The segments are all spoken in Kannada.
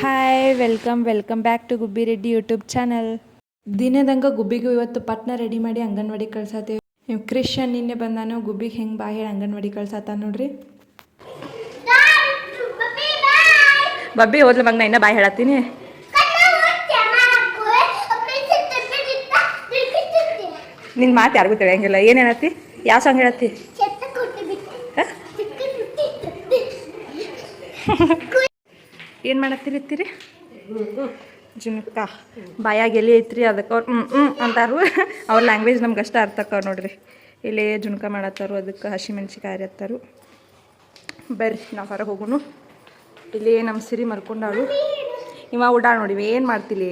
Hi welcome back to Gubbi Reddy YouTube channel. ದಿನದಂಗ ಗುಬ್ಬಿಗೂ ಇವತ್ತು ಪಟ್ನ ರೆಡಿ ಮಾಡಿ ಅಂಗನವಾಡಿ ಕಳ್ಸತ್ತೇವೆ. ನೀವು ಕ್ರಿಶ್ಚಿಯನ್ ನಿನ್ನೆ ಬಂದಾನು ಗುಬ್ಬಿಗೆ ಹೆಂಗೆ ಬಾ ಹೇಳಿ ಅಂಗನವಾಡಿ ಕಳ್ಸತ್ತ ನೋಡ್ರಿ. ಬಬ್ಬಿ ಹೋದ್ಲ ಮಗ, ನಾ ಇನ್ನ ಬಾಯ್ ಹೇಳತ್ತೀನಿ. ನಿನ್ನ ಮಾತು ಯಾರಿಗೂ ತಿಳಿಯಂಗಿಲ್ಲ. ಏನು ಹೇಳತ್ತಿ? ಯಾವ ಸಾಂಗ್ ಹೇಳತ್ತಿ? ಏನು ಮಾಡತ್ತಿರಿತ್ತೀರಿ? ಜುನ್ಕ ಬಾಯಾಗ ಎಲ್ಲಿ ಐತ್ರಿ, ಅದಕ್ಕೆ ಅವ್ರು ಅಂತಾರು. ಅವ್ರ ಲ್ಯಾಂಗ್ವೇಜ್ ನಮ್ಗೆ ಅಷ್ಟ ಅರ್ಥಕ್ಕವ್ ನೋಡ್ರಿ. ಇಲ್ಲಿ ಜುನ್ಕ ಮಾಡತ್ತಾರು, ಅದಕ್ಕೆ ಹಸಿಮೆಣ್ಸಿಕಾಯಿ ಹತ್ತಾರು. ಬರ್ರಿ ನಾವು ಹೊರಗೆ ಹೋಗುನು. ಇಲ್ಲಿ ನಮ್ಮ ಸಿರಿ ಮರ್ಕೊಂಡಾಳು, ಇವ ಉಡಾಳ ನೋಡಿ. ಏನು ಮಾಡ್ತಿಲಿ?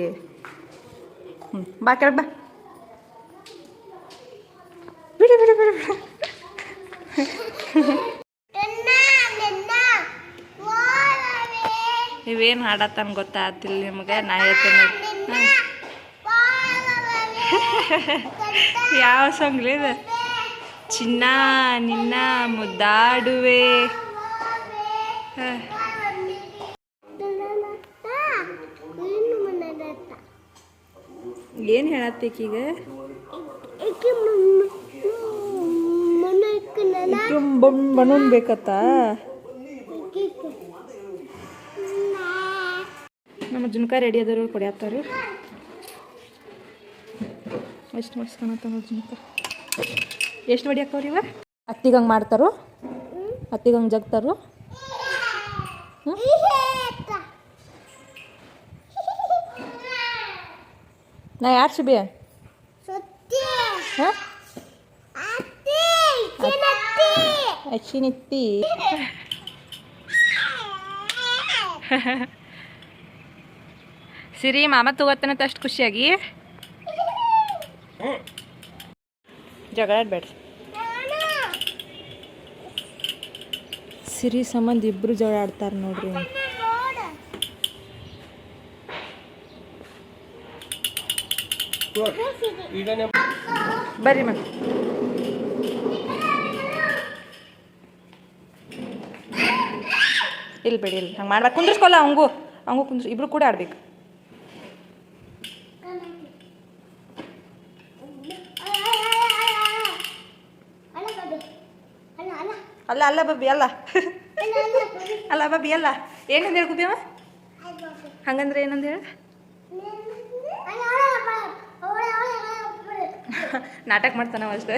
ಬಾ ಕೆಳ ಬಾ. ಬಿಡಿ ಬಿಡಿ ಬಿಡಿ ಬಿಡಿ. ನೀವೇನು ಹಾಡತ್ತಾನ ಗೊತ್ತಾಗ್ತಿಲ್ಲ ನಿಮಗೆ, ನಾ ಹೇಳ್ತೇನೆ. ಯಾವ ಸಾಂಗ್ಲಿ ಇದು? ಚಿನ್ನ ನಿನ್ನ ಮುದ್ದಾಡುವೆ. ಏನು ಹೇಳತ್ತೀಕೀಗ? ಬಣ್ಣನ್ ಬೇಕತ್ತ. ನಮ್ಮ ಜುನ್ಕ ರೆಡಿ ಆದರು ಕೊಡಿಯತ್ತಾರು. ಎಷ್ಟು ಮಸ್ತ್ ಕಾಣತ್ತ ನೋಡಿ ಜುನ್ಕ. ಎಷ್ಟು ಹೊಡಿಯಕ್ಕವ್ರಿ ಇವ? ಅತ್ತಿಗೆ ಹಂಗೆ ಮಾಡ್ತಾರೋ, ಅತ್ತಿಗೆ ಹಂಗೆ ಜಗ್ತಾರೋ. ನಾ ಯಾರು ಶಿಬಿ? ಅಚ್ಚಿನಿತ್ತಿ. ಸಿರಿ ಮಾಮ ತಗೋತಾನಂತ ಅಷ್ಟು ಖುಷಿಯಾಗಿ. ಜಗಳ ಆಡ್ಬೇಡ್ರಿ. ಸಿರಿ ಸಂಬಂಧ ಇಬ್ರು ಜಗಳ ಆಡ್ತಾರೆ ನೋಡ್ರಿ. ಬರ್ರಿ ಮ ಇಲ್ಲಿ ಬೇಡಿ, ಇಲ್ಲಿ ಹಂಗೆ ಮಾಡ್ಬೇಕು. ಕುಂದ್ರಿಸ್ಕೊಲ್ಲ ಅವಂಗೂ ಕುಂದ್ರಿಸ್, ಇಬ್ರು ಕೂಡ ಆಡ್ಬೇಕು. ಅಲ್ಲ ಅಲ್ಲ ಬಬ್ಬಿ, ಅಲ್ಲ ಅಲ್ಲ ಬಬ್ಬಿ, ಅಲ್ಲ. ಏನಂದ ಹೇಳಿ ಗುಬ್ಬಿ ಅವ? ಹಂಗಂದ್ರೆ ಏನಂದ ಹೇಳ? ನಾಟಕ ಮಾಡ್ತಾನವ ಅಷ್ಟೇ.